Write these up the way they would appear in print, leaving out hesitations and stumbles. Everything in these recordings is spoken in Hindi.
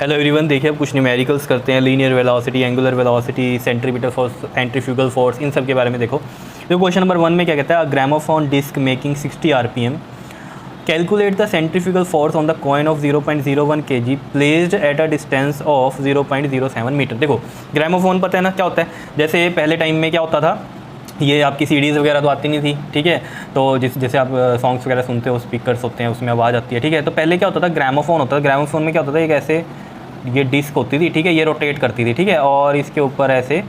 हेलो एवरीवन, देखिए अब कुछ न्यूमेरिकल्स करते हैं। Linear velocity, angular velocity, centripetal force, centrifugal force, इन सब के बारे में देखो। तो क्वेश्चन नंबर 1 में क्या कहता है, gramophone disc making 60 RPM, calculate the centrifugal force on the coin of 0.01 kg placed at a distance of 0.07 metre. देखो ग्रामोफोन पता है ना क्या होता है, जैसे पहले टाइम में क्या होता था, ये आपकी सीडीज़ वगैरह तो आती नहीं थी, ठीक है। तो जैसे आप सॉन्ग्स वगैरह सुनते हो, स्पीकर्स होते हैं, उसमें आवाज़ आती है, ठीक है। तो पहले क्या होता था, ग्रामोफोन होता था। ग्रामोफोन में क्या होता था, एक ऐसे ये डिस्क होती थी, ठीक है, ये रोटेट करती थी, ठीक है, और इसके ऊपर ऐसे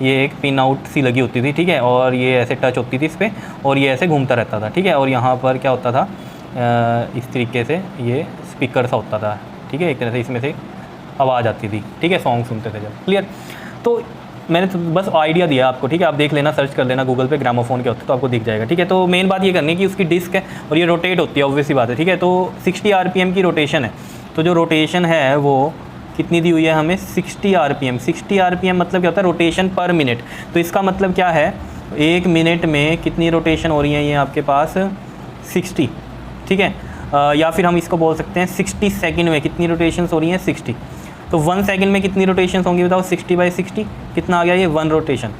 ये एक पिन आउट सी लगी होती थी, ठीक है, और ये ऐसे टच होती थी इस पर, और ये ऐसे घूमता रहता था, ठीक है। और यहाँ पर क्या होता था, इस तरीके से ये स्पीकर सा होता था, ठीक है, एक तरह से इसमें से आवाज़ आती थी, ठीक है, सॉन्ग सुनते थे जब। क्लियर। तो मैंने तो बस आइडिया दिया आपको, ठीक है, आप देख लेना, सर्च कर लेना गूगल पे ग्रामोफोन क्या होता है तो आपको दिख जाएगा, ठीक है। तो मेन बात ये करनी है कि उसकी डिस्क है और ये रोटेट होती है, ऑब्वियस सी बात है, ठीक है। तो 60 RPM की रोटेशन है, तो जो रोटेशन है वो कितनी दी हुई है हमें, 60 RPM। 60 RPM मतलब क्या होता है, रोटेशन पर मिनट। तो इसका मतलब क्या है, 1 मिनट में कितनी रोटेशन हो रही है, ये आपके पास 60, ठीक है। या फिर हम इसको बोल सकते हैं 60 सेकंड में कितनी रोटेशंस हो रही हैं, 60। तो 1 सेकंड में कितनी रोटेशंस होंगी बताओ, 60/60 कितना आ गया, ये 1 रोटेशन।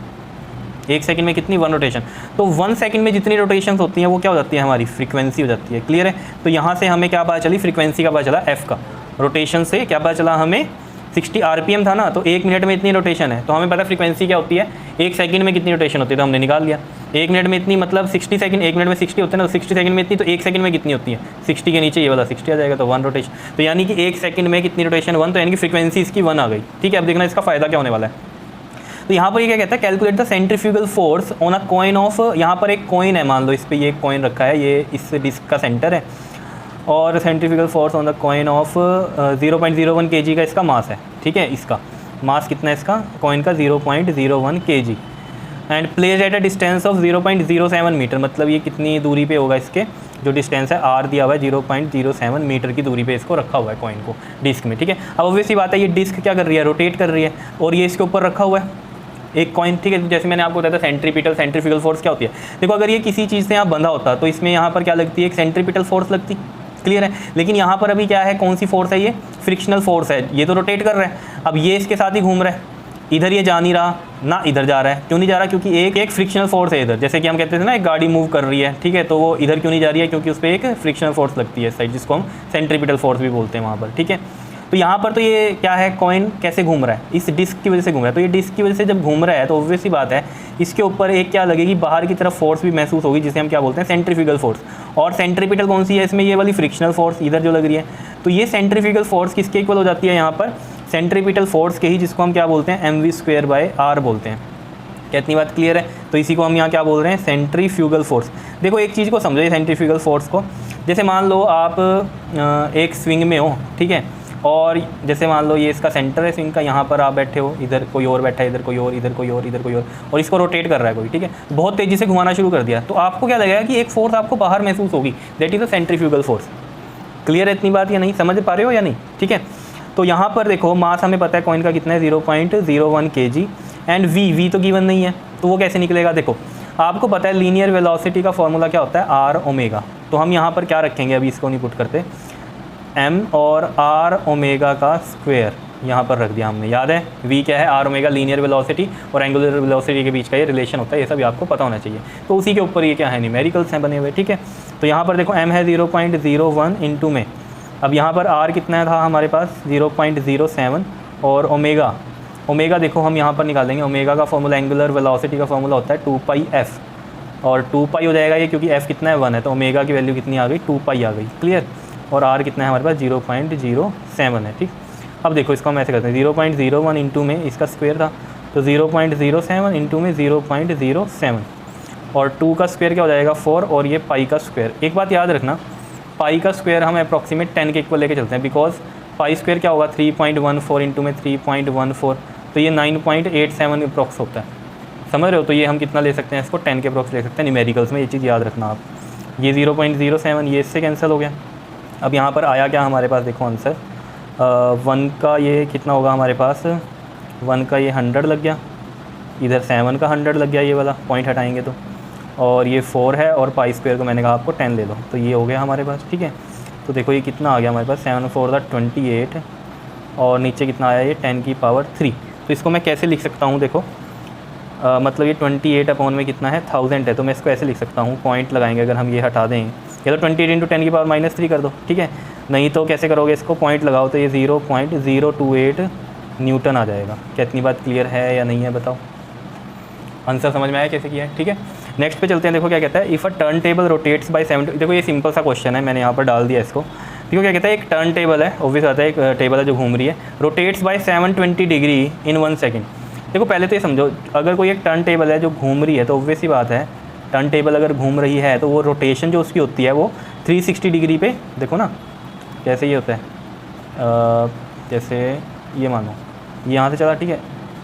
1 सेकंड में कितनी, 1 रोटेशन। तो 1 सेकंड में जितनी रोटेशंस होती हैं वो क्या हो जाती है, हमारी फ्रीक्वेंसी हो जाती है। क्लियर है। तो यहाँ से हमें क्या पता चली, फ्रीक्वेंसी का पता चला f का। रोटेशन से क्या पता चला हमें, 60 RPM था ना, तो 1 मिनट में इतनी रोटेशन है, तो हमें पता फ्रीक्वेंसी क्या होती है, 1 सेकंड में कितनी रोटेशन होती है, तो हमने निकाल लिया। 1 मिनट में इतनी मतलब 60 सेकंड, 1 मिनट में 60 होते हैं ना, तो 60 सेकंड में इतनी, तो 1 सेकंड में कितनी होती है, 60 के नीचे ये वाला 60 आ जाएगा, तो 1 रोटेशन। तो यानी कि 1 सेकंड में कितनी रोटेशन, 1, तो यानी कि फ्रीक्वेंसी इसकी 1 आ गई, ठीक है। अब देखना इसका फ़ायदा क्या होने वाला है। तो यहाँ पर ये क्या कहता है, calculate the centrifugal force on a coin of, यहाँ पर एक कॉइन है, मान लो इस पर ये कॉइन रखा है, ये इस डिस्क का सेंटर है, और centrifugal force on the coin of 0.01 kg का इसका मास है, ठीक है। इसका मास कितना है, इसका कॉइन का 0.01 kg, and place at a distance of 0.07 metre. मतलब ये कितनी दूरी पे होगा, इसके जो डिस्टेंस है r दिया हुआ है 0.07 मीटर की दूरी पे इसको रखा हुआ है कॉइन को डिस्क में, ठीक है। अब ऑब्वियसली बात है, ये डिस्क क्या कर रही है, रोटेट कर रही है, और ये इसके ऊपर रखा हुआ है एक कॉइन, ठीक है। जैसे मैंने आपको बताया था सेंट्रीपिटल फोर्स क्या होती है। देखो अगर ये किसी चीज़ से यहाँ बंधा होता तो इसमें यहाँ पर क्या लगती है, एक सेंट्रीपिटल फोर्स लगती। क्लियर है। लेकिन यहाँ पर अभी क्या है, कौन सी फोर्स है, ये फ्रिक्शनल फोर्स है। ये तो रोटेट कर रहा है, अब ये इसके साथ ही घूम रहा है, इधर ये जा नहीं रहा ना, इधर जा रहा है। क्यों नहीं जा रहा, क्योंकि एक फ्रिक्शनल फोर्स है इधर। जैसे कि हम कहते थे ना, एक गाड़ी मूव कर रही है, ठीक है, तो वो इधर क्यों नहीं जा रही है, क्योंकि उस पर एक फ्रिक्शनल फोर्स लगती है साइड, जिसको हम सेंट्रीपिटल फोर्स भी बोलते हैं वहाँ पर, ठीक है। तो यहाँ पर तो ये क्या है, कॉइन कैसे घूम रहा है, इस डिस्क की वजह से घूम रहा है। तो ये डिस्क की वजह से जब घूम रहा है तो ऑब्वियस सी बात है, इसके ऊपर एक क्या लगेगी, बाहर की तरफ फोर्स भी महसूस होगी, जिसे हम क्या बोलते हैं, सेंट्रीफ्यूगल फोर्स। और सेंट्रीपिटल कौन सी है इसमें, ये वाली फ्रिक्शनल फोर्स इधर जो लग रही है। तो ये सेंट्रीफ्यूगल फोर्स किसके इक्वल हो जाती है, यहाँ पर सेंट्रीपिटल फोर्स के ही, जिसको हम क्या बोलते हैं, mv²/r बोलते हैं। क्या इतनी बात क्लियर है। तो इसी को हम यहाँ क्या बोल रहे हैं, सेंट्रीफ्यूगल फोर्स। देखो एक चीज़ को समझो, सेंट्रीफ्यूगल फोर्स को, जैसे मान लो आप एक स्विंग में हो, ठीक है, और जैसे मान लो ये इसका सेंटर है स्विंग का, यहाँ पर आप बैठे हो, इधर कोई और बैठा है, इधर कोई और, इधर कोई और, इधर कोई और इसको रोटेट कर रहा है कोई, ठीक है, बहुत तेज़ी से घुमाना शुरू कर दिया, तो आपको क्या लगेगा कि एक फोर्स आपको बाहर महसूस होगी, that is the centrifugal force. Clear है इतनी बात या नहीं, समझ पा रहे हो या नहीं, ठीक है। तो यहाँ पर देखो मास हमें पता है कॉइन का कितना है, 0.01 kg, एंड वी तो गिवन नहीं है, तो वो कैसे निकलेगा। देखो आपको पता है लीनियर वेलोसिटी का फॉर्मूला क्या होता है, r ओमेगा। तो हम यहाँ पर क्या रखेंगे, अभी इसको नहीं पुट करते, m और r ओमेगा का स्क्वायर यहाँ पर रख दिया हमने। याद है v क्या है, r ओमेगा लीनियर वेलोसिटी और एंगुलर वेलोसिटी के बीच का ये रिलेशन होता है, ये सब आपको पता होना चाहिए। तो उसी के ऊपर ये क्या है, न्यूमेरिकल्स हैं बने हुए, ठीक है। तो यहाँ पर देखो m है 0.01 इंटू में, अब यहाँ पर r कितना था हमारे पास, 0.07, और ओमेगा देखो हम यहाँ पर निकालेंगे। ओमेगा का फॉर्मूला, एंगुलर वेलोसिटी का फॉर्मूला होता है 2πf, और 2π हो जाएगा ये, क्योंकि f कितना है 1 है, तो ओमेगा की वैल्यू कितनी आ गई, 2π आ गई। क्लियर। और r कितना है हमारे पास, 0.07 है, ठीक। अब देखो इसको हम ऐसे करते हैं, 0.01 इंटू में इसका स्क्वायर था, तो 0.07 इंटू में 0.07, और 2 का स्क्वायर क्या हो जाएगा, 4, और ये पाई का स्क्वायर। एक बात याद रखना, पाई का स्क्वायर हम अप्रॉक्सीमेट 10 के इक्वल लेके चलते हैं, बिकॉज पाई स्क्वायर क्या होगा, 3.14 इंटू में 3.14, तो ये 9.87 अप्रॉक्स होता है, समझ रहे हो। तो ये हम कितना ले सकते हैं, इसको 10 के अप्रॉक्स ले सकते हैं न्यूमेरिकल्स में, ये चीज़ याद रखना आप। ये 0.07 ये इससे कैंसिल हो गया। अब यहाँ पर आया क्या हमारे पास, देखो आंसर 1 का ये कितना होगा हमारे पास, 1 का ये 100 लग गया, इधर 7 का 100 लग गया, ये वाला पॉइंट हटाएंगे तो, और ये 4 है, और पाई स्क्वायर को मैंने कहा आपको 10 ले लो, तो ये हो गया हमारे पास, ठीक है। तो देखो ये कितना आ गया हमारे पास, 7 4 28, और नीचे कितना आया ये 10 की पावर 3। तो इसको मैं कैसे लिख सकता हूँ देखो, मतलब ये 28 अपॉन में कितना है 1000 है, तो मैं इसको ऐसे लिख सकता हूँ, पॉइंट लगाएंगे अगर हम ये हटा दें, या तो 28 इंटू 10 की पावर -3 कर दो, ठीक है। नहीं तो कैसे करोगे इसको, पॉइंट लगाओ तो ये 0.028 न्यूटन आ जाएगा। क्या इतनी बात क्लियर है या नहीं है बताओ, आंसर समझ में आया कैसे किया है, ठीक है। नेक्स्ट पे चलते हैं, देखो क्या कहता है, if a turn table rotates by 70, देखो ये सिंपल सा क्वेश्चन है, मैंने यहाँ पर डाल दिया इसको। देखो क्या कहता है, एक टर्न टेबल है, ऑब्वियस आता है एक टेबल है जो घूम रही है, rotates by 720 degree in 1 second. देखो पहले तो ये समझो, अगर कोई एक टर्न टेबल है जो घूम रही है तो ऑब्वियस ही बात है, टर्न टेबल अगर घूम रही है तो वो रोटेशन जो उसकी होती है वो 360 डिग्री पे, देखो ना कैसे ये होता है, जैसे ये मानो यहाँ से चला, ठीक है,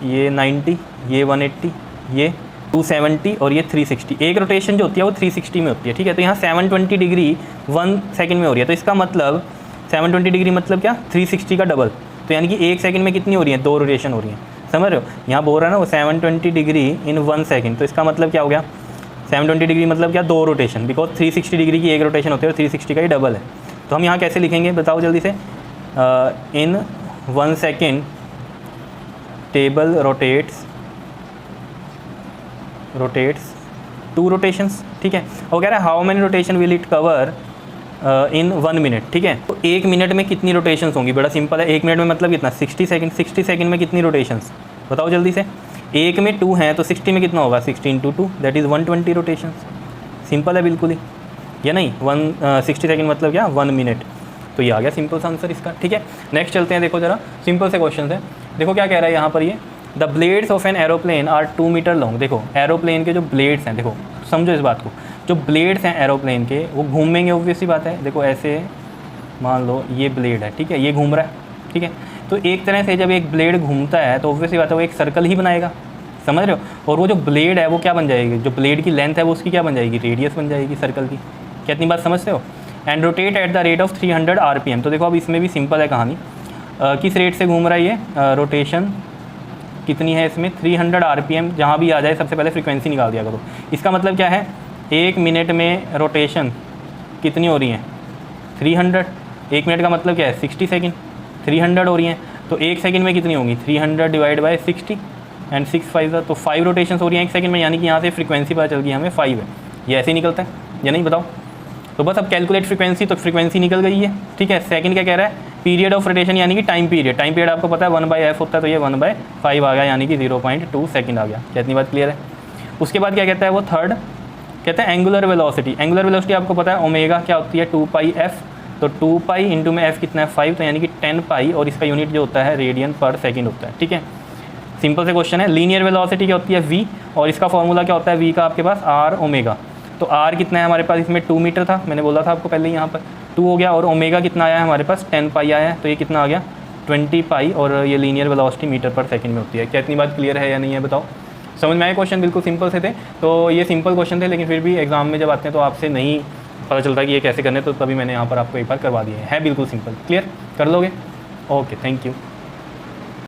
ये 90, ये 180, ये 270 और ये 360, एक रोटेशन जो होती है वो 360 में होती है, ठीक है। तो यहाँ 720 डिग्री 1 सेकंड में हो रही है, तो इसका मतलब 720 डिग्री मतलब क्या, 360 का डबल, तो यानी कि 1 सेकंड में कितनी हो रही है, 2 रोटेशन हो रही हैं, समझ रहे हो। यहाँ बोल रहा है ना वो 720 डिग्री इन 1 सेकंड, तो इसका मतलब क्या हो गया, 720 डिग्री मतलब क्या, 2 रोटेशन, बिकॉज 360 डिग्री की एक रोटेशन होती है और 360 का ही डबल है। तो हम यहाँ कैसे लिखेंगे बताओ जल्दी से, इन 1 सेकेंड टेबल रोटेट्स 2 रोटेशंस, ठीक है। और कह रहा है how many rotation will it cover in 1 minute, ठीक है। तो 1 मिनट में कितनी रोटेशंस होंगी, बड़ा सिंपल है, 1 मिनट में मतलब कितना 60 सेकंड, 60 सेकंड में कितनी रोटेशंस बताओ जल्दी से, 1 में 2 हैं तो 60 में कितना होगा, 60 × 2 दैट इज़ 120 रोटेशंस, सिंपल है बिल्कुल ही, या नहीं, 60 सेकंड मतलब क्या 1 मिनट, तो ये आ गया सिंपल सा आंसर इसका, ठीक है। नेक्स्ट चलते हैं, देखो जरा सिंपल से क्वेश्चन है, देखो क्या कह रहा है यहाँ पर, ये the blades of an aeroplane are 2 metre long. देखो एरोप्लेन के जो ब्लेड्स हैं, देखो समझो इस बात को, जो ब्लेड्स हैं एरोप्लेन के वो घूमेंगे, ऑब्वियस सी बात है, देखो ऐसे मान लो ये ब्लेड है, ठीक है, ये घूम रहा है, ठीक है। तो एक तरह से जब एक ब्लेड घूमता है तो ऑब्वियस सी बात है वो एक सर्कल ही बनाएगा, समझ रहे हो। और वो जो ब्लेड है वो क्या बन जाएगी, जो ब्लेड की लेंथ है वो उसकी क्या बन जाएगी, रेडियस बन जाएगी सर्कल की। क्या इतनी बात समझते हो। And rotate at the rate of 300 RPM। तो देखो अब इसमें भी सिंपल है कहानी, किस रेट से घूम रहा है ये, रोटेशन कितनी है इसमें 300 RPM, जहाँ भी आ जाए सबसे पहले फ्रीक्वेंसी निकाल दिया करो। इसका मतलब क्या है, 1 मिनट में रोटेशन कितनी हो रही है 300, 1 मिनट का मतलब क्या है 60 सेकंड, 300 हो रही हैं, तो 1 सेकंड में कितनी होंगी 300 डिवाइड बाय 60 एंड 6 5 तो 5 रोटेशन हो रही हैं 1 सेकंड में, यानी कि यहाँ से फ्रीक्वेंसी पता चल गई हमें 5 है। ये ऐसे ही निकलता है या नहीं बताओ। तो बस अब कैलकुलेट फ्रीक्वेंसी, तो फ्रीक्वेंसी निकल गई है, ठीक है। सेकंड क्या कह रहा है, पीरियड ऑफ रोटेशन यानी कि टाइम पीरियड आपको पता है 1/f होता है, तो ये 1/5 आ गया, यानी कि 0.2 सेकंड आ गया। क्या इतनी बात क्लियर है। उसके बाद क्या कहता है वो थर्ड, कहता है एंगुलर वेलोसिटी। एंगुलर वेलोसिटी आपको पता है ओमेगा क्या होती है 2πf, तो 2π इंटू में f कितना है 5, तो यानी कि 10π, और इसका यूनिट जो होता है रेडियन पर सेकेंड होता है, ठीक है। सिंपल से क्वेश्चन है। लीनियर वेलोसिटी क्या होती है v, और इसका फॉर्मूला क्या होता है v का आपके पास r ओमेगा। तो r कितना है हमारे पास, इसमें 2 मीटर था, मैंने बोला था आपको पहले, यहाँ पर 2 हो गया, और ओमेगा कितना आया है हमारे पास 10π आया है, तो ये कितना आ गया 20π, और ये लीनियर वेलोसिटी मीटर पर सेकंड में होती है। क्या इतनी बात क्लियर है या नहीं है बताओ। समझ में आए क्वेश्चन, बिल्कुल सिंपल से थे। तो ये सिंपल क्वेश्चन थे, लेकिन फिर भी एग्जाम में जब आते हैं तो आपसे नहीं पता चलता कि ये कैसे करने, तो तभी मैंने यहाँ पर आपको एक बार करवा दिया है बिल्कुल सिंपल। क्लियर कर लोगे, ओके, थैंक यू।